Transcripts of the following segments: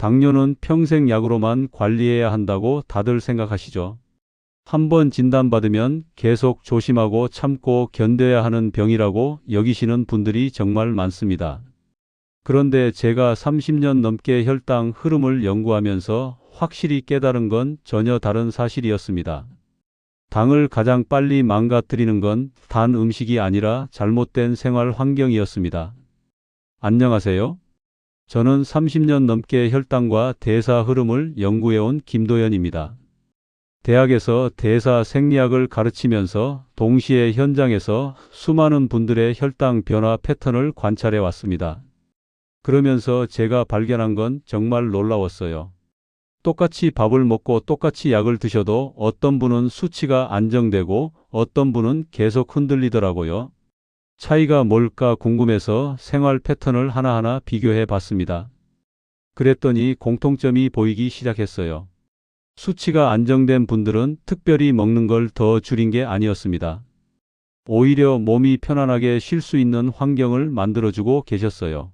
당뇨는 평생 약으로만 관리해야 한다고 다들 생각하시죠. 한번 진단받으면 계속 조심하고 참고 견뎌야 하는 병이라고 여기시는 분들이 정말 많습니다. 그런데 제가 30년 넘게 혈당 흐름을 연구하면서 확실히 깨달은 건 전혀 다른 사실이었습니다. 당을 가장 빨리 망가뜨리는 건 단 음식이 아니라 잘못된 생활 환경이었습니다. 안녕하세요. 저는 30년 넘게 혈당과 대사 흐름을 연구해온 김도연입니다. 대학에서 대사 생리학을 가르치면서 동시에 현장에서 수많은 분들의 혈당 변화 패턴을 관찰해 왔습니다. 그러면서 제가 발견한 건 정말 놀라웠어요. 똑같이 밥을 먹고 똑같이 약을 드셔도 어떤 분은 수치가 안정되고 어떤 분은 계속 흔들리더라고요. 차이가 뭘까 궁금해서 생활 패턴을 하나하나 비교해 봤습니다. 그랬더니 공통점이 보이기 시작했어요. 수치가 안정된 분들은 특별히 먹는 걸 더 줄인 게 아니었습니다. 오히려 몸이 편안하게 쉴 수 있는 환경을 만들어주고 계셨어요.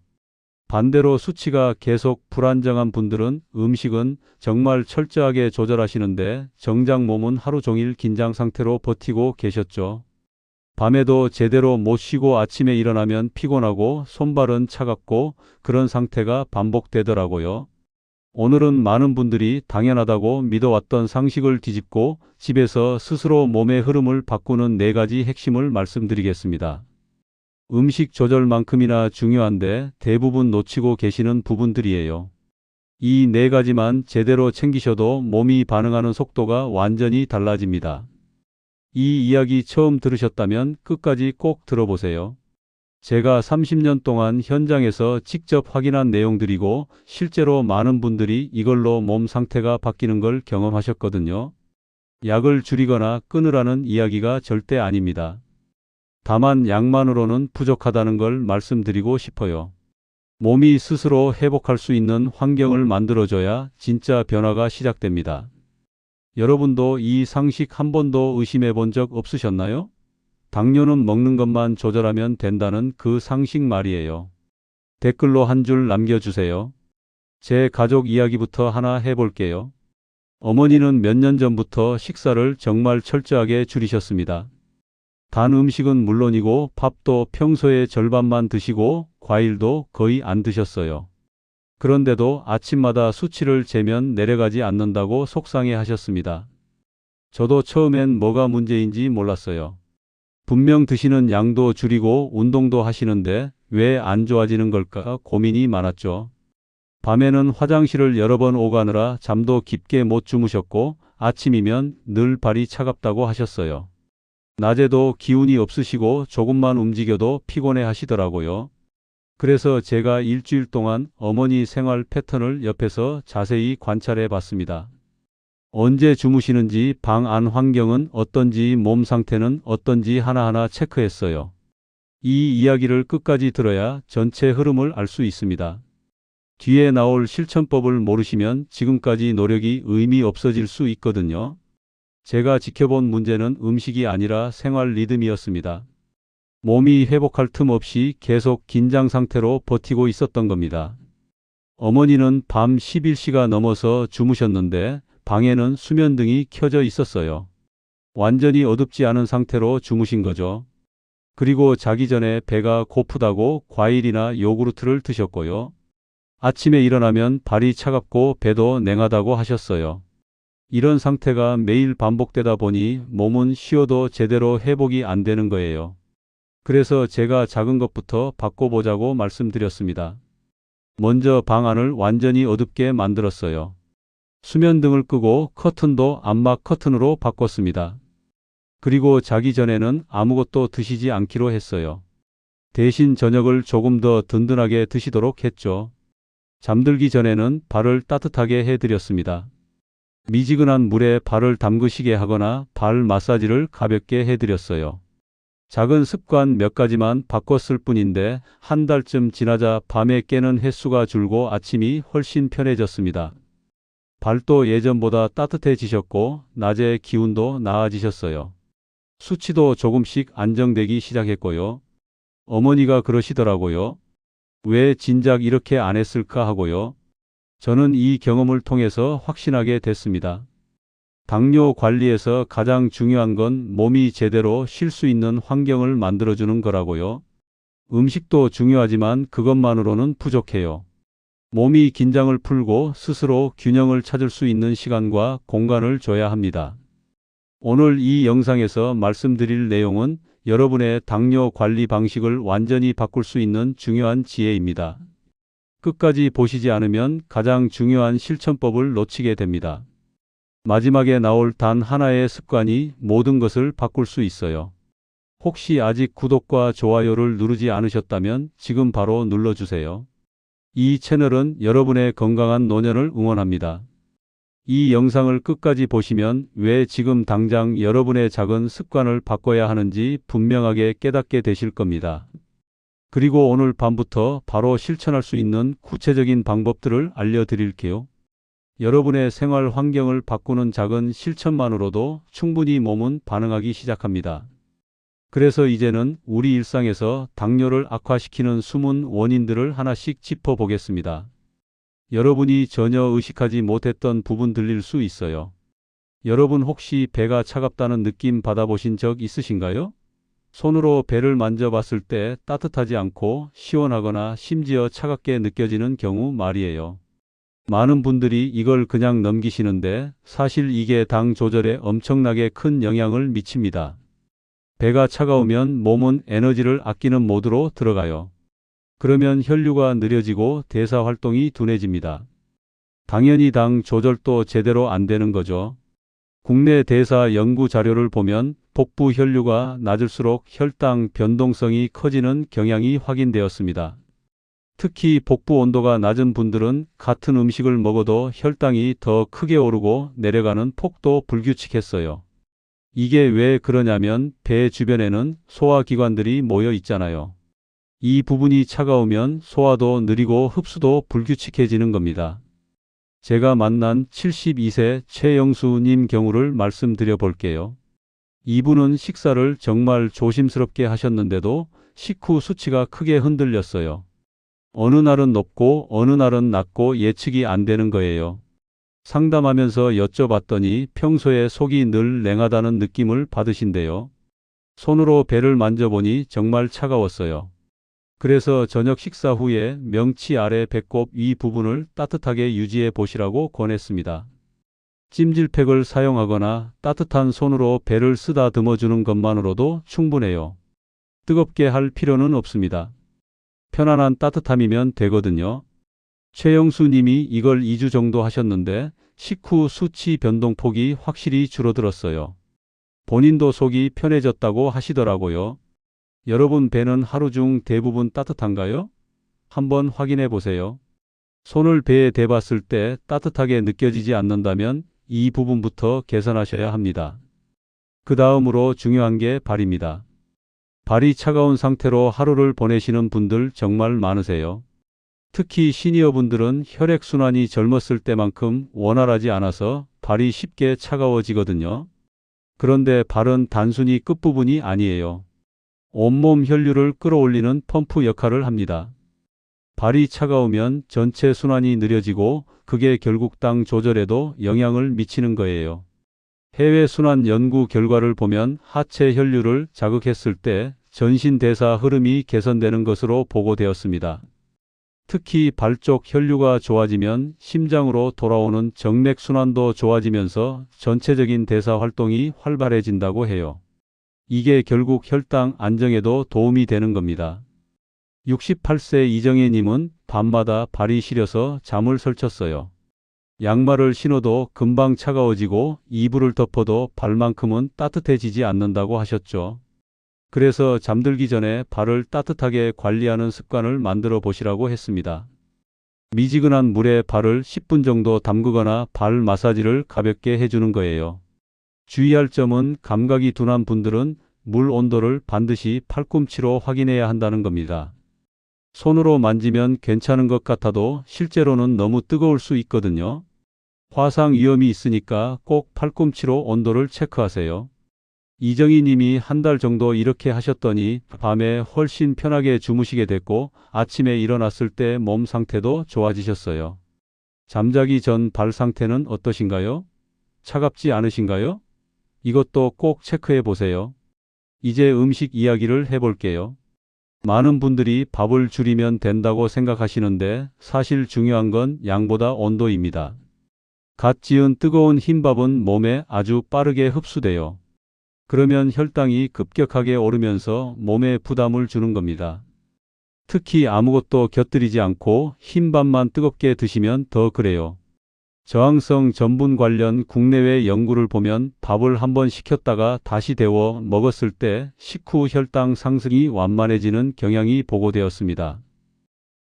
반대로 수치가 계속 불안정한 분들은 음식은 정말 철저하게 조절하시는데 정작 몸은 하루 종일 긴장 상태로 버티고 계셨죠. 밤에도 제대로 못 쉬고 아침에 일어나면 피곤하고 손발은 차갑고 그런 상태가 반복되더라고요. 오늘은 많은 분들이 당연하다고 믿어왔던 상식을 뒤집고 집에서 스스로 몸의 흐름을 바꾸는 4가지 핵심을 말씀드리겠습니다. 음식 조절만큼이나 중요한데 대부분 놓치고 계시는 부분들이에요. 이 4가지만 제대로 챙기셔도 몸이 반응하는 속도가 완전히 달라집니다. 이 이야기 처음 들으셨다면 끝까지 꼭 들어보세요. 제가 30년 동안 현장에서 직접 확인한 내용들이고 실제로 많은 분들이 이걸로 몸 상태가 바뀌는 걸 경험하셨거든요. 약을 줄이거나 끊으라는 이야기가 절대 아닙니다. 다만 약만으로는 부족하다는 걸 말씀드리고 싶어요. 몸이 스스로 회복할 수 있는 환경을 만들어줘야 진짜 변화가 시작됩니다. 여러분도 이 상식 한 번도 의심해 본 적 없으셨나요? 당뇨는 먹는 것만 조절하면 된다는 그 상식 말이에요. 댓글로 한 줄 남겨주세요. 제 가족 이야기부터 하나 해볼게요. 어머니는 몇 년 전부터 식사를 정말 철저하게 줄이셨습니다. 단 음식은 물론이고 밥도 평소의 절반만 드시고 과일도 거의 안 드셨어요. 그런데도 아침마다 수치를 재면 내려가지 않는다고 속상해 하셨습니다. 저도 처음엔 뭐가 문제인지 몰랐어요. 분명 드시는 양도 줄이고 운동도 하시는데 왜 안 좋아지는 걸까 고민이 많았죠. 밤에는 화장실을 여러 번 오가느라 잠도 깊게 못 주무셨고 아침이면 늘 발이 차갑다고 하셨어요. 낮에도 기운이 없으시고 조금만 움직여도 피곤해 하시더라고요. 그래서 제가 일주일 동안 어머니 생활 패턴을 옆에서 자세히 관찰해 봤습니다. 언제 주무시는지, 방 안 환경은 어떤지, 몸 상태는 어떤지 하나하나 체크했어요. 이 이야기를 끝까지 들어야 전체 흐름을 알 수 있습니다. 뒤에 나올 실천법을 모르시면 지금까지 노력이 의미 없어질 수 있거든요. 제가 지켜본 문제는 음식이 아니라 생활 리듬이었습니다. 몸이 회복할 틈 없이 계속 긴장 상태로 버티고 있었던 겁니다. 어머니는 밤 11시가 넘어서 주무셨는데 방에는 수면등이 켜져 있었어요. 완전히 어둡지 않은 상태로 주무신 거죠. 그리고 자기 전에 배가 고프다고 과일이나 요구르트를 드셨고요. 아침에 일어나면 발이 차갑고 배도 냉하다고 하셨어요. 이런 상태가 매일 반복되다 보니 몸은 쉬어도 제대로 회복이 안 되는 거예요. 그래서 제가 작은 것부터 바꿔보자고 말씀드렸습니다. 먼저 방 안을 완전히 어둡게 만들었어요. 수면등을 끄고 커튼도 암막 커튼으로 바꿨습니다. 그리고 자기 전에는 아무것도 드시지 않기로 했어요. 대신 저녁을 조금 더 든든하게 드시도록 했죠. 잠들기 전에는 발을 따뜻하게 해드렸습니다. 미지근한 물에 발을 담그시게 하거나 발 마사지를 가볍게 해드렸어요. 작은 습관 몇 가지만 바꿨을 뿐인데 한 달쯤 지나자 밤에 깨는 횟수가 줄고 아침이 훨씬 편해졌습니다. 발도 예전보다 따뜻해지셨고 낮에 기운도 나아지셨어요. 수치도 조금씩 안정되기 시작했고요. 어머니가 그러시더라고요. 왜 진작 이렇게 안 했을까 하고요. 저는 이 경험을 통해서 확신하게 됐습니다. 당뇨 관리에서 가장 중요한 건 몸이 제대로 쉴 수 있는 환경을 만들어주는 거라고요. 음식도 중요하지만 그것만으로는 부족해요. 몸이 긴장을 풀고 스스로 균형을 찾을 수 있는 시간과 공간을 줘야 합니다. 오늘 이 영상에서 말씀드릴 내용은 여러분의 당뇨 관리 방식을 완전히 바꿀 수 있는 중요한 지혜입니다. 끝까지 보시지 않으면 가장 중요한 실천법을 놓치게 됩니다. 마지막에 나올 단 하나의 습관이 모든 것을 바꿀 수 있어요. 혹시 아직 구독과 좋아요를 누르지 않으셨다면 지금 바로 눌러주세요. 이 채널은 여러분의 건강한 노년을 응원합니다. 이 영상을 끝까지 보시면 왜 지금 당장 여러분의 작은 습관을 바꿔야 하는지 분명하게 깨닫게 되실 겁니다. 그리고 오늘 밤부터 바로 실천할 수 있는 구체적인 방법들을 알려드릴게요. 여러분의 생활 환경을 바꾸는 작은 실천만으로도 충분히 몸은 반응하기 시작합니다. 그래서 이제는 우리 일상에서 당뇨를 악화시키는 숨은 원인들을 하나씩 짚어보겠습니다. 여러분이 전혀 의식하지 못했던 부분들일 수 있어요. 여러분 혹시 배가 차갑다는 느낌 받아보신 적 있으신가요? 손으로 배를 만져봤을 때 따뜻하지 않고 시원하거나 심지어 차갑게 느껴지는 경우 말이에요. 많은 분들이 이걸 그냥 넘기시는데 사실 이게 당 조절에 엄청나게 큰 영향을 미칩니다. 배가 차가우면 몸은 에너지를 아끼는 모드로 들어가요. 그러면 혈류가 느려지고 대사 활동이 둔해집니다. 당연히 당 조절도 제대로 안 되는 거죠. 국내 대사 연구 자료를 보면 복부 혈류가 낮을수록 혈당 변동성이 커지는 경향이 확인되었습니다. 특히 복부 온도가 낮은 분들은 같은 음식을 먹어도 혈당이 더 크게 오르고 내려가는 폭도 불규칙했어요. 이게 왜 그러냐면 배 주변에는 소화기관들이 모여 있잖아요. 이 부분이 차가우면 소화도 느리고 흡수도 불규칙해지는 겁니다. 제가 만난 72세 최영수님 경우를 말씀드려 볼게요. 이분은 식사를 정말 조심스럽게 하셨는데도 식후 수치가 크게 흔들렸어요. 어느 날은 높고 어느 날은 낮고 예측이 안 되는 거예요. 상담하면서 여쭤봤더니 평소에 속이 늘 냉하다는 느낌을 받으신대요. 손으로 배를 만져보니 정말 차가웠어요. 그래서 저녁 식사 후에 명치 아래 배꼽 위 부분을 따뜻하게 유지해 보시라고 권했습니다. 찜질팩을 사용하거나 따뜻한 손으로 배를 쓰다듬어 주는 것만으로도 충분해요. 뜨겁게 할 필요는 없습니다. 편안한 따뜻함이면 되거든요. 최영수 님이 이걸 2주 정도 하셨는데 식후 수치 변동폭이 확실히 줄어들었어요. 본인도 속이 편해졌다고 하시더라고요. 여러분 배는 하루 중 대부분 따뜻한가요? 한번 확인해 보세요. 손을 배에 대봤을 때 따뜻하게 느껴지지 않는다면 이 부분부터 개선하셔야 합니다. 그 다음으로 중요한 게 발입니다. 발이 차가운 상태로 하루를 보내시는 분들 정말 많으세요. 특히 시니어분들은 혈액순환이 젊었을 때만큼 원활하지 않아서 발이 쉽게 차가워지거든요. 그런데 발은 단순히 끝부분이 아니에요. 온몸 혈류를 끌어올리는 펌프 역할을 합니다. 발이 차가우면 전체 순환이 느려지고 그게 결국 당 조절에도 영향을 미치는 거예요. 해외 순환 연구 결과를 보면 하체 혈류를 자극했을 때 전신 대사 흐름이 개선되는 것으로 보고되었습니다. 특히 발 쪽 혈류가 좋아지면 심장으로 돌아오는 정맥 순환도 좋아지면서 전체적인 대사 활동이 활발해진다고 해요. 이게 결국 혈당 안정에도 도움이 되는 겁니다. 68세 이정혜님은 밤마다 발이 시려서 잠을 설쳤어요. 양말을 신어도 금방 차가워지고 이불을 덮어도 발만큼은 따뜻해지지 않는다고 하셨죠. 그래서 잠들기 전에 발을 따뜻하게 관리하는 습관을 만들어 보시라고 했습니다. 미지근한 물에 발을 10분 정도 담그거나 발 마사지를 가볍게 해주는 거예요. 주의할 점은 감각이 둔한 분들은 물 온도를 반드시 팔꿈치로 확인해야 한다는 겁니다. 손으로 만지면 괜찮은 것 같아도 실제로는 너무 뜨거울 수 있거든요. 화상 위험이 있으니까 꼭 팔꿈치로 온도를 체크하세요. 이정희 님이 한 달 정도 이렇게 하셨더니 밤에 훨씬 편하게 주무시게 됐고 아침에 일어났을 때 몸 상태도 좋아지셨어요. 잠자기 전 발 상태는 어떠신가요? 차갑지 않으신가요? 이것도 꼭 체크해 보세요. 이제 음식 이야기를 해볼게요. 많은 분들이 밥을 줄이면 된다고 생각하시는데 사실 중요한 건 양보다 온도입니다. 갓 지은 뜨거운 흰밥은 몸에 아주 빠르게 흡수돼요. 그러면 혈당이 급격하게 오르면서 몸에 부담을 주는 겁니다. 특히 아무것도 곁들이지 않고 흰밥만 뜨겁게 드시면 더 그래요. 저항성 전분 관련 국내외 연구를 보면 밥을 한번 식혔다가 다시 데워 먹었을 때 식후 혈당 상승이 완만해지는 경향이 보고되었습니다.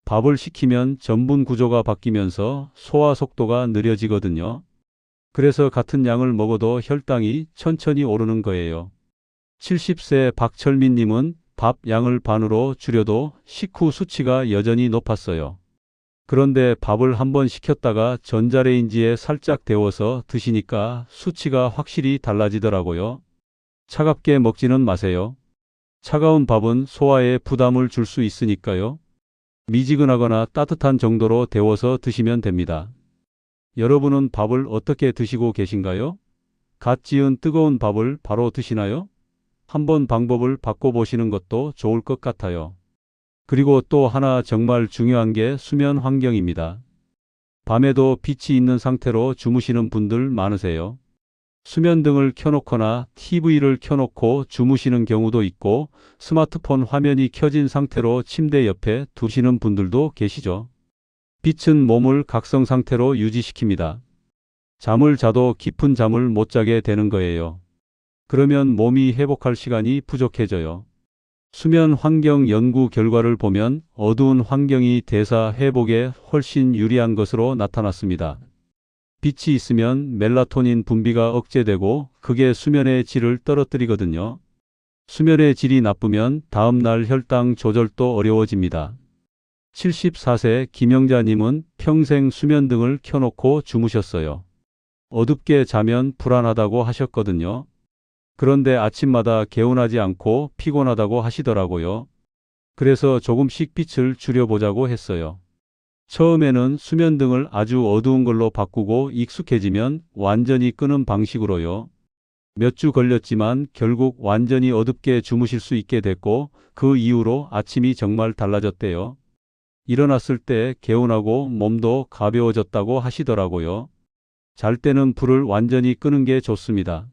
밥을 식히면 전분 구조가 바뀌면서 소화 속도가 느려지거든요. 그래서 같은 양을 먹어도 혈당이 천천히 오르는 거예요. 70세 박철민님은 밥 양을 반으로 줄여도 식후 수치가 여전히 높았어요. 그런데 밥을 한번 식혔다가 전자레인지에 살짝 데워서 드시니까 수치가 확실히 달라지더라고요. 차갑게 먹지는 마세요. 차가운 밥은 소화에 부담을 줄 수 있으니까요. 미지근하거나 따뜻한 정도로 데워서 드시면 됩니다. 여러분은 밥을 어떻게 드시고 계신가요? 갓 지은 뜨거운 밥을 바로 드시나요? 한번 방법을 바꿔보시는 것도 좋을 것 같아요. 그리고 또 하나 정말 중요한 게 수면 환경입니다. 밤에도 빛이 있는 상태로 주무시는 분들 많으세요. 수면등을 켜놓거나 TV를 켜놓고 주무시는 경우도 있고 스마트폰 화면이 켜진 상태로 침대 옆에 두시는 분들도 계시죠. 빛은 몸을 각성 상태로 유지시킵니다. 잠을 자도 깊은 잠을 못 자게 되는 거예요. 그러면 몸이 회복할 시간이 부족해져요. 수면 환경 연구 결과를 보면 어두운 환경이 대사 회복에 훨씬 유리한 것으로 나타났습니다. 빛이 있으면 멜라토닌 분비가 억제되고 그게 수면의 질을 떨어뜨리거든요. 수면의 질이 나쁘면 다음날 혈당 조절도 어려워집니다. 74세 김영자님은 평생 수면등을 켜놓고 주무셨어요. 어둡게 자면 불안하다고 하셨거든요. 그런데 아침마다 개운하지 않고 피곤하다고 하시더라고요. 그래서 조금씩 빛을 줄여보자고 했어요. 처음에는 수면등을 아주 어두운 걸로 바꾸고 익숙해지면 완전히 끄는 방식으로요. 몇 주 걸렸지만 결국 완전히 어둡게 주무실 수 있게 됐고 그 이후로 아침이 정말 달라졌대요. 일어났을 때 개운하고 몸도 가벼워졌다고 하시더라고요. 잘 때는 불을 완전히 끄는 게 좋습니다.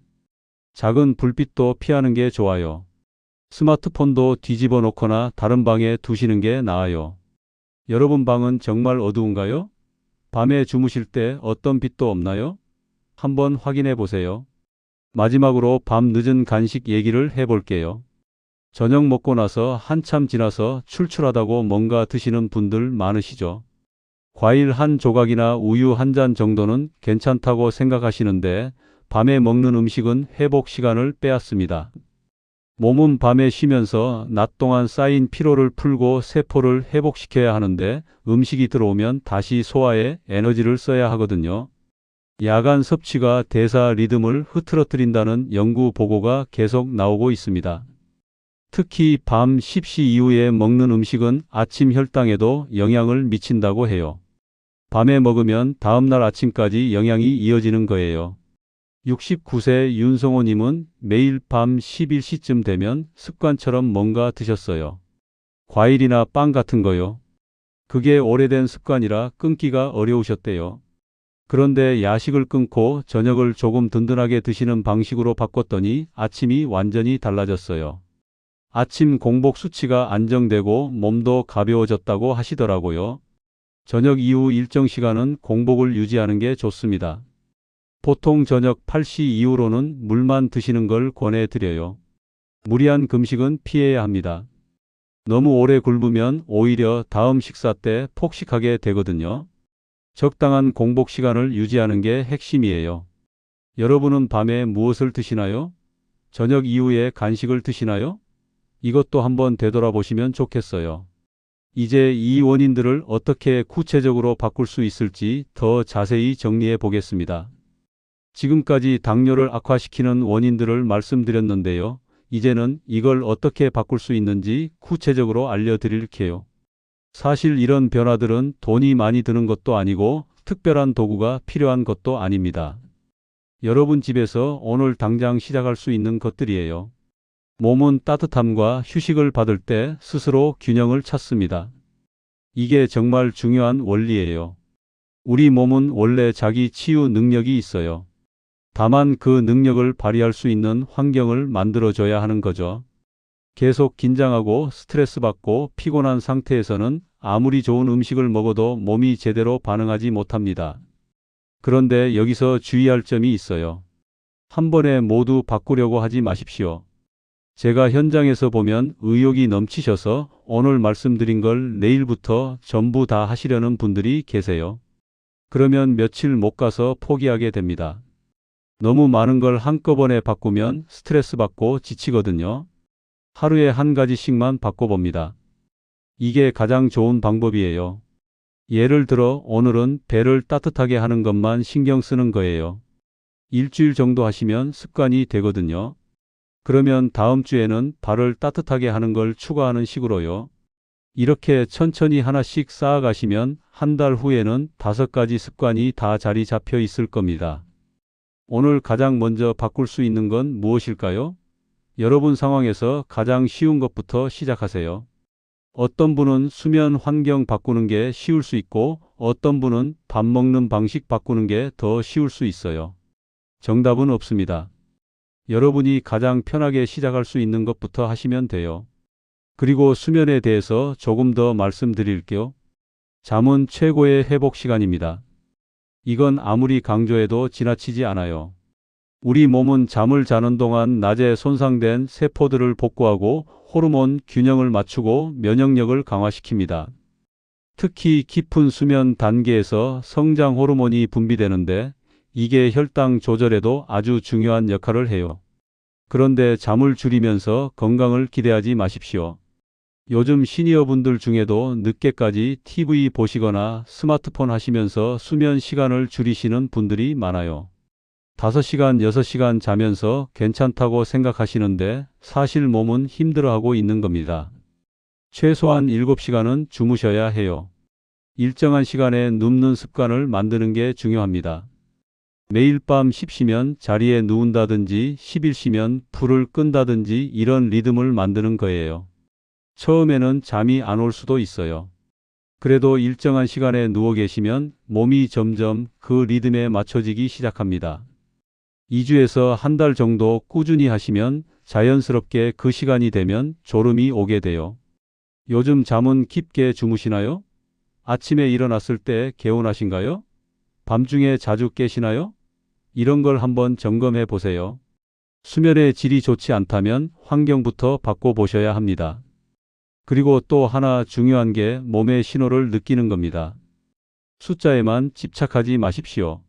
작은 불빛도 피하는 게 좋아요. 스마트폰도 뒤집어 놓거나 다른 방에 두시는 게 나아요. 여러분 방은 정말 어두운가요? 밤에 주무실 때 어떤 빛도 없나요? 한번 확인해 보세요. 마지막으로 밤 늦은 간식 얘기를 해볼게요. 저녁 먹고 나서 한참 지나서 출출하다고 뭔가 드시는 분들 많으시죠? 과일 한 조각이나 우유 한 잔 정도는 괜찮다고 생각하시는데 밤에 먹는 음식은 회복 시간을 빼앗습니다. 몸은 밤에 쉬면서 낮 동안 쌓인 피로를 풀고 세포를 회복시켜야 하는데 음식이 들어오면 다시 소화에 에너지를 써야 하거든요. 야간 섭취가 대사 리듬을 흐트러뜨린다는 연구 보고가 계속 나오고 있습니다. 특히 밤 10시 이후에 먹는 음식은 아침 혈당에도 영향을 미친다고 해요. 밤에 먹으면 다음날 아침까지 영향이 이어지는 거예요. 69세 윤성호님은 매일 밤 11시쯤 되면 습관처럼 뭔가 드셨어요. 과일이나 빵 같은 거요. 그게 오래된 습관이라 끊기가 어려우셨대요. 그런데 야식을 끊고 저녁을 조금 든든하게 드시는 방식으로 바꿨더니 아침이 완전히 달라졌어요. 아침 공복 수치가 안정되고 몸도 가벼워졌다고 하시더라고요. 저녁 이후 일정 시간은 공복을 유지하는 게 좋습니다. 보통 저녁 8시 이후로는 물만 드시는 걸 권해드려요. 무리한 금식은 피해야 합니다. 너무 오래 굶으면 오히려 다음 식사 때 폭식하게 되거든요. 적당한 공복 시간을 유지하는 게 핵심이에요. 여러분은 밤에 무엇을 드시나요? 저녁 이후에 간식을 드시나요? 이것도 한번 되돌아보시면 좋겠어요. 이제 이 원인들을 어떻게 구체적으로 바꿀 수 있을지 더 자세히 정리해 보겠습니다. 지금까지 당뇨를 악화시키는 원인들을 말씀드렸는데요. 이제는 이걸 어떻게 바꿀 수 있는지 구체적으로 알려드릴게요. 사실 이런 변화들은 돈이 많이 드는 것도 아니고 특별한 도구가 필요한 것도 아닙니다. 여러분 집에서 오늘 당장 시작할 수 있는 것들이에요. 몸은 따뜻함과 휴식을 받을 때 스스로 균형을 찾습니다. 이게 정말 중요한 원리예요. 우리 몸은 원래 자기 치유 능력이 있어요. 다만 그 능력을 발휘할 수 있는 환경을 만들어줘야 하는 거죠. 계속 긴장하고 스트레스 받고 피곤한 상태에서는 아무리 좋은 음식을 먹어도 몸이 제대로 반응하지 못합니다. 그런데 여기서 주의할 점이 있어요. 한 번에 모두 바꾸려고 하지 마십시오. 제가 현장에서 보면 의욕이 넘치셔서 오늘 말씀드린 걸 내일부터 전부 다 하시려는 분들이 계세요. 그러면 며칠 못 가서 포기하게 됩니다. 너무 많은 걸 한꺼번에 바꾸면 스트레스 받고 지치거든요. 하루에 한 가지씩만 바꿔봅니다. 이게 가장 좋은 방법이에요. 예를 들어 오늘은 배를 따뜻하게 하는 것만 신경 쓰는 거예요. 일주일 정도 하시면 습관이 되거든요. 그러면 다음 주에는 발을 따뜻하게 하는 걸 추가하는 식으로요. 이렇게 천천히 하나씩 쌓아가시면 한 달 후에는 5가지 습관이 다 자리 잡혀 있을 겁니다. 오늘 가장 먼저 바꿀 수 있는 건 무엇일까요? 여러분 상황에서 가장 쉬운 것부터 시작하세요. 어떤 분은 수면 환경 바꾸는 게 쉬울 수 있고 어떤 분은 밥 먹는 방식 바꾸는 게 더 쉬울 수 있어요. 정답은 없습니다. 여러분이 가장 편하게 시작할 수 있는 것부터 하시면 돼요. 그리고 수면에 대해서 조금 더 말씀드릴게요. 잠은 최고의 회복 시간입니다. 이건 아무리 강조해도 지나치지 않아요. 우리 몸은 잠을 자는 동안 낮에 손상된 세포들을 복구하고 호르몬 균형을 맞추고 면역력을 강화시킵니다. 특히 깊은 수면 단계에서 성장 호르몬이 분비되는데 이게 혈당 조절에도 아주 중요한 역할을 해요. 그런데 잠을 줄이면서 건강을 기대하지 마십시오. 요즘 시니어분들 중에도 늦게까지 TV 보시거나 스마트폰 하시면서 수면 시간을 줄이시는 분들이 많아요. 5시간, 6시간 자면서 괜찮다고 생각하시는데 사실 몸은 힘들어하고 있는 겁니다. 최소한 7시간은 주무셔야 해요. 일정한 시간에 눕는 습관을 만드는 게 중요합니다. 매일 밤 10시면 자리에 누운다든지 11시면 불을 끈다든지 이런 리듬을 만드는 거예요. 처음에는 잠이 안 올 수도 있어요. 그래도 일정한 시간에 누워 계시면 몸이 점점 그 리듬에 맞춰지기 시작합니다. 2주에서 한 달 정도 꾸준히 하시면 자연스럽게 그 시간이 되면 졸음이 오게 돼요. 요즘 잠은 깊게 주무시나요? 아침에 일어났을 때 개운하신가요? 밤중에 자주 깨시나요? 이런 걸 한번 점검해 보세요. 수면의 질이 좋지 않다면 환경부터 바꿔보셔야 합니다. 그리고 또 하나 중요한 게 몸의 신호를 느끼는 겁니다. 숫자에만 집착하지 마십시오.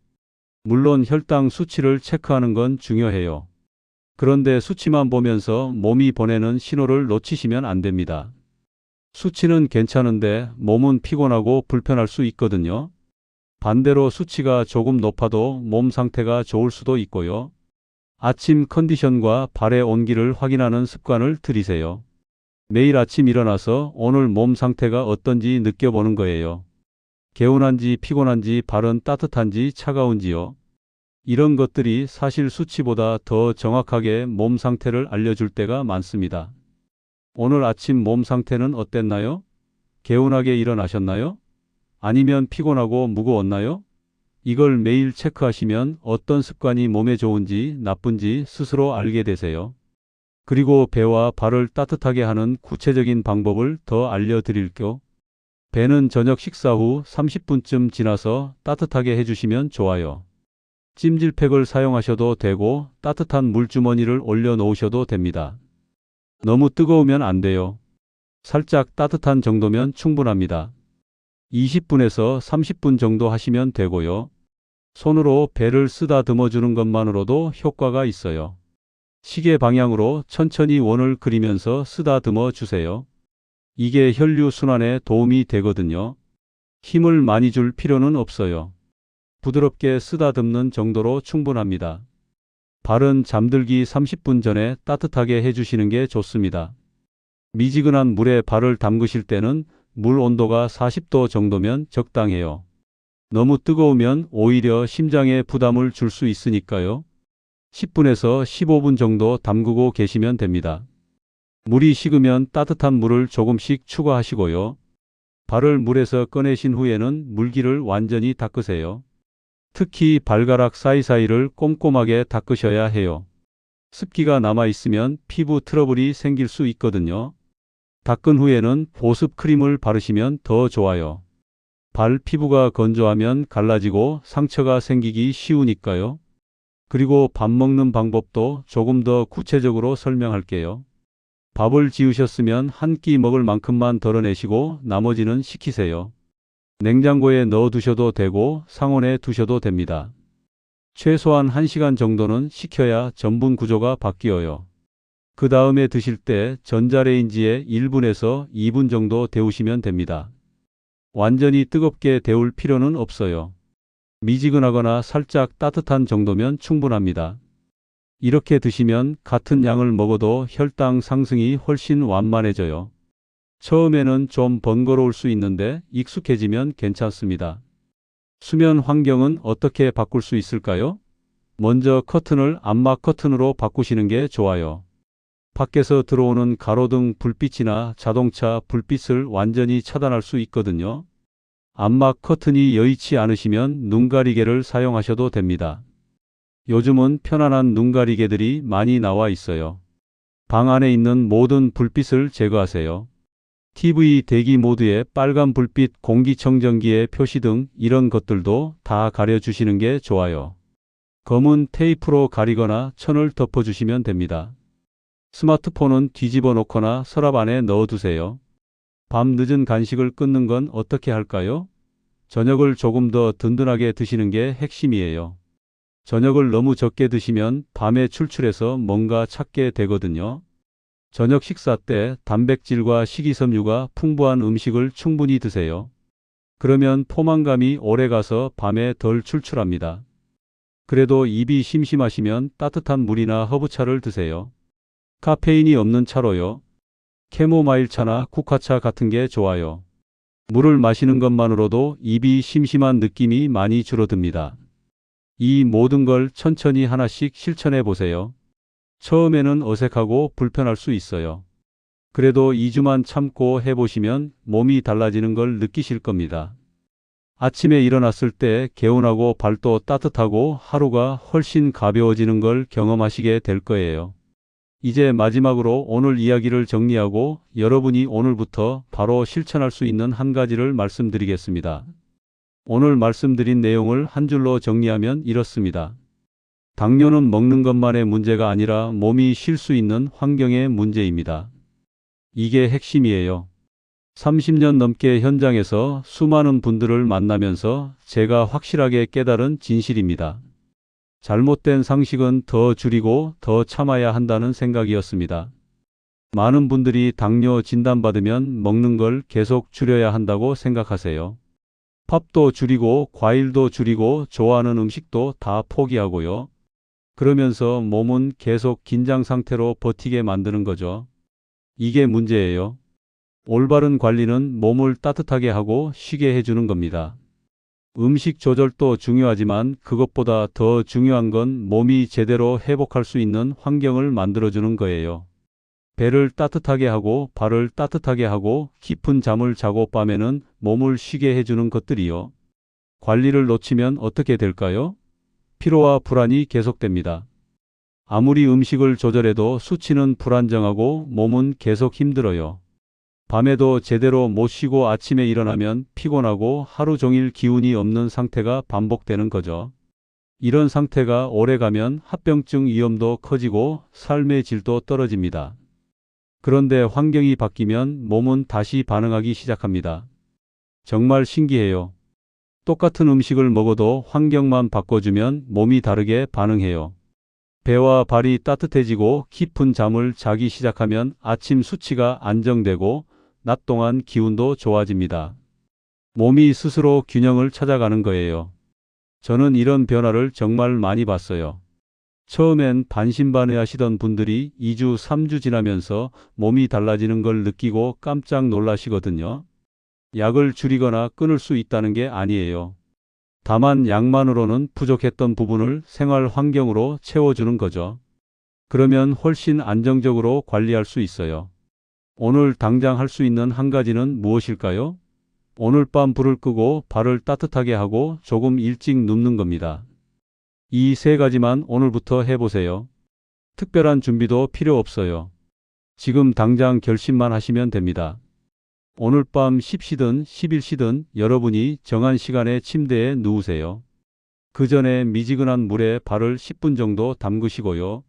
물론 혈당 수치를 체크하는 건 중요해요. 그런데 수치만 보면서 몸이 보내는 신호를 놓치시면 안 됩니다. 수치는 괜찮은데 몸은 피곤하고 불편할 수 있거든요. 반대로 수치가 조금 높아도 몸 상태가 좋을 수도 있고요. 아침 컨디션과 발의 온기를 확인하는 습관을 들이세요. 매일 아침 일어나서 오늘 몸 상태가 어떤지 느껴보는 거예요. 개운한지 피곤한지 발은 따뜻한지 차가운지요. 이런 것들이 사실 수치보다 더 정확하게 몸 상태를 알려줄 때가 많습니다. 오늘 아침 몸 상태는 어땠나요? 개운하게 일어나셨나요? 아니면 피곤하고 무거웠나요? 이걸 매일 체크하시면 어떤 습관이 몸에 좋은지 나쁜지 스스로 알게 되세요. 그리고 배와 발을 따뜻하게 하는 구체적인 방법을 더 알려드릴게요. 배는 저녁 식사 후 30분쯤 지나서 따뜻하게 해주시면 좋아요. 찜질팩을 사용하셔도 되고 따뜻한 물주머니를 올려 놓으셔도 됩니다. 너무 뜨거우면 안 돼요. 살짝 따뜻한 정도면 충분합니다. 20분에서 30분 정도 하시면 되고요. 손으로 배를 쓰다듬어 주는 것만으로도 효과가 있어요. 시계 방향으로 천천히 원을 그리면서 쓰다듬어 주세요. 이게 혈류 순환에 도움이 되거든요. 힘을 많이 줄 필요는 없어요. 부드럽게 쓰다듬는 정도로 충분합니다. 발은 잠들기 30분 전에 따뜻하게 해주시는 게 좋습니다. 미지근한 물에 발을 담그실 때는 물 온도가 40도 정도면 적당해요. 너무 뜨거우면 오히려 심장에 부담을 줄 수 있으니까요. 10분에서 15분 정도 담그고 계시면 됩니다. 물이 식으면 따뜻한 물을 조금씩 추가하시고요. 발을 물에서 꺼내신 후에는 물기를 완전히 닦으세요. 특히 발가락 사이사이를 꼼꼼하게 닦으셔야 해요. 습기가 남아 있으면 피부 트러블이 생길 수 있거든요. 닦은 후에는 보습 크림을 바르시면 더 좋아요. 발 피부가 건조하면 갈라지고 상처가 생기기 쉬우니까요. 그리고 밥 먹는 방법도 조금 더 구체적으로 설명할게요. 밥을 지으셨으면 한 끼 먹을 만큼만 덜어내시고 나머지는 식히세요. 냉장고에 넣어 두셔도 되고 상온에 두셔도 됩니다. 최소한 1시간 정도는 식혀야 전분 구조가 바뀌어요. 그 다음에 드실 때 전자레인지에 1분에서 2분 정도 데우시면 됩니다. 완전히 뜨겁게 데울 필요는 없어요. 미지근하거나 살짝 따뜻한 정도면 충분합니다. 이렇게 드시면 같은 양을 먹어도 혈당 상승이 훨씬 완만해져요. 처음에는 좀 번거로울 수 있는데 익숙해지면 괜찮습니다. 수면 환경은 어떻게 바꿀 수 있을까요? 먼저 커튼을 암막 커튼으로 바꾸시는 게 좋아요. 밖에서 들어오는 가로등 불빛이나 자동차 불빛을 완전히 차단할 수 있거든요. 암막 커튼이 여의치 않으시면 눈가리개를 사용하셔도 됩니다. 요즘은 편안한 눈가리개들이 많이 나와 있어요. 방 안에 있는 모든 불빛을 제거하세요. TV 대기 모드의 빨간 불빛, 공기청정기의 표시 등 이런 것들도 다 가려주시는 게 좋아요. 검은 테이프로 가리거나 천을 덮어주시면 됩니다. 스마트폰은 뒤집어 놓거나 서랍 안에 넣어두세요. 밤 늦은 간식을 끊는 건 어떻게 할까요? 저녁을 조금 더 든든하게 드시는 게 핵심이에요. 저녁을 너무 적게 드시면 밤에 출출해서 뭔가 찾게 되거든요. 저녁 식사 때 단백질과 식이섬유가 풍부한 음식을 충분히 드세요. 그러면 포만감이 오래가서 밤에 덜 출출합니다. 그래도 입이 심심하시면 따뜻한 물이나 허브차를 드세요. 카페인이 없는 차로요. 캐모마일 차나 국화차 같은 게 좋아요. 물을 마시는 것만으로도 입이 심심한 느낌이 많이 줄어듭니다. 이 모든 걸 천천히 하나씩 실천해 보세요. 처음에는 어색하고 불편할 수 있어요. 그래도 2주만 참고 해보시면 몸이 달라지는 걸 느끼실 겁니다. 아침에 일어났을 때 개운하고 발도 따뜻하고 하루가 훨씬 가벼워지는 걸 경험하시게 될 거예요. 이제 마지막으로 오늘 이야기를 정리하고 여러분이 오늘부터 바로 실천할 수 있는 한 가지를 말씀드리겠습니다. 오늘 말씀드린 내용을 한 줄로 정리하면 이렇습니다. 당뇨는 먹는 것만의 문제가 아니라 몸이 쉴 수 있는 환경의 문제입니다. 이게 핵심이에요. 30년 넘게 현장에서 수많은 분들을 만나면서 제가 확실하게 깨달은 진실입니다. 잘못된 상식은 더 줄이고 더 참아야 한다는 생각이었습니다. 많은 분들이 당뇨 진단받으면 먹는 걸 계속 줄여야 한다고 생각하세요. 밥도 줄이고 과일도 줄이고 좋아하는 음식도 다 포기하고요. 그러면서 몸은 계속 긴장 상태로 버티게 만드는 거죠. 이게 문제예요. 올바른 관리는 몸을 따뜻하게 하고 쉬게 해주는 겁니다. 음식 조절도 중요하지만 그것보다 더 중요한 건 몸이 제대로 회복할 수 있는 환경을 만들어주는 거예요. 배를 따뜻하게 하고 발을 따뜻하게 하고 깊은 잠을 자고 밤에는 몸을 쉬게 해주는 것들이요. 관리를 놓치면 어떻게 될까요? 피로와 불안이 계속됩니다. 아무리 음식을 조절해도 수치는 불안정하고 몸은 계속 힘들어요. 밤에도 제대로 못 쉬고 아침에 일어나면 피곤하고 하루 종일 기운이 없는 상태가 반복되는 거죠. 이런 상태가 오래가면 합병증 위험도 커지고 삶의 질도 떨어집니다. 그런데 환경이 바뀌면 몸은 다시 반응하기 시작합니다. 정말 신기해요. 똑같은 음식을 먹어도 환경만 바꿔주면 몸이 다르게 반응해요. 배와 발이 따뜻해지고 깊은 잠을 자기 시작하면 아침 수치가 안정되고 낮 동안 기운도 좋아집니다. 몸이 스스로 균형을 찾아가는 거예요. 저는 이런 변화를 정말 많이 봤어요. 처음엔 반신반의하시던 분들이 2주, 3주 지나면서 몸이 달라지는 걸 느끼고 깜짝 놀라시거든요. 약을 줄이거나 끊을 수 있다는 게 아니에요. 다만 약만으로는 부족했던 부분을 생활 환경으로 채워주는 거죠. 그러면 훨씬 안정적으로 관리할 수 있어요. 오늘 당장 할 수 있는 한 가지는 무엇일까요? 오늘 밤 불을 끄고 발을 따뜻하게 하고 조금 일찍 눕는 겁니다. 이 세 가지만 오늘부터 해보세요. 특별한 준비도 필요 없어요. 지금 당장 결심만 하시면 됩니다. 오늘 밤 10시든 11시든 여러분이 정한 시간에 침대에 누우세요. 그 전에 미지근한 물에 발을 10분 정도 담그시고요.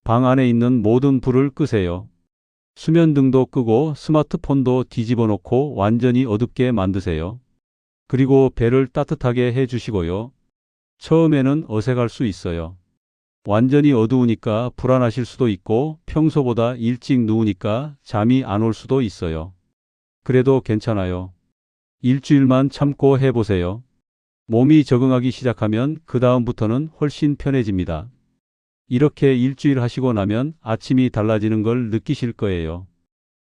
방 안에 있는 모든 불을 끄세요. 수면등도 끄고 스마트폰도 뒤집어 놓고 완전히 어둡게 만드세요. 그리고 배를 따뜻하게 해주시고요. 처음에는 어색할 수 있어요. 완전히 어두우니까 불안하실 수도 있고 평소보다 일찍 누우니까 잠이 안 올 수도 있어요. 그래도 괜찮아요. 일주일만 참고 해보세요. 몸이 적응하기 시작하면 그 다음부터는 훨씬 편해집니다. 이렇게 일주일 하시고 나면 아침이 달라지는 걸 느끼실 거예요.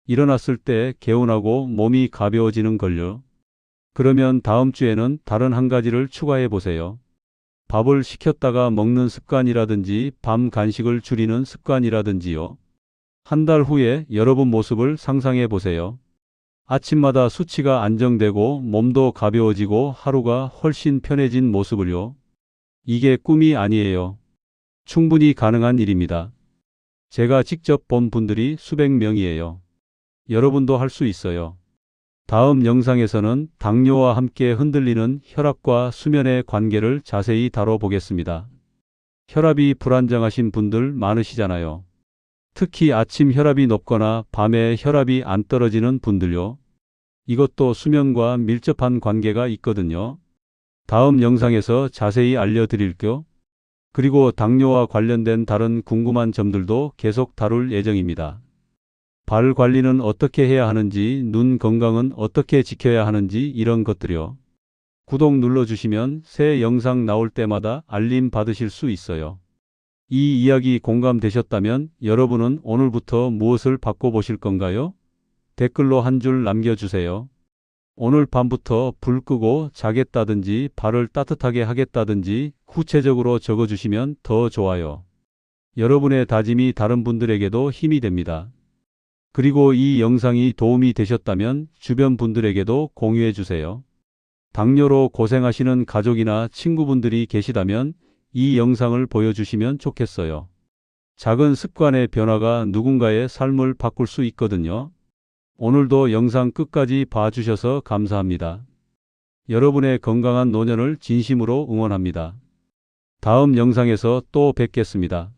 일어났을 때 개운하고 몸이 가벼워지는 걸요. 그러면 다음 주에는 다른 한 가지를 추가해 보세요. 밥을 시켰다가 먹는 습관이라든지 밤 간식을 줄이는 습관이라든지요. 한 달 후에 여러분 모습을 상상해 보세요. 아침마다 수치가 안정되고 몸도 가벼워지고 하루가 훨씬 편해진 모습을요. 이게 꿈이 아니에요. 충분히 가능한 일입니다. 제가 직접 본 분들이 수백 명이에요. 여러분도 할 수 있어요. 다음 영상에서는 당뇨와 함께 흔들리는 혈압과 수면의 관계를 자세히 다뤄보겠습니다. 혈압이 불안정하신 분들 많으시잖아요. 특히 아침 혈압이 높거나 밤에 혈압이 안 떨어지는 분들요. 이것도 수면과 밀접한 관계가 있거든요. 다음 영상에서 자세히 알려드릴게요. 그리고 당뇨와 관련된 다른 궁금한 점들도 계속 다룰 예정입니다. 발 관리는 어떻게 해야 하는지, 눈 건강은 어떻게 지켜야 하는지 이런 것들요. 구독 눌러주시면 새 영상 나올 때마다 알림 받으실 수 있어요. 이 이야기 공감되셨다면 여러분은 오늘부터 무엇을 바꿔보실 건가요? 댓글로 한 줄 남겨주세요. 오늘 밤부터 불 끄고 자겠다든지 발을 따뜻하게 하겠다든지 구체적으로 적어주시면 더 좋아요. 여러분의 다짐이 다른 분들에게도 힘이 됩니다. 그리고 이 영상이 도움이 되셨다면 주변 분들에게도 공유해 주세요. 당뇨로 고생하시는 가족이나 친구분들이 계시다면 이 영상을 보여주시면 좋겠어요. 작은 습관의 변화가 누군가의 삶을 바꿀 수 있거든요. 오늘도 영상 끝까지 봐주셔서 감사합니다. 여러분의 건강한 노년을 진심으로 응원합니다. 다음 영상에서 또 뵙겠습니다.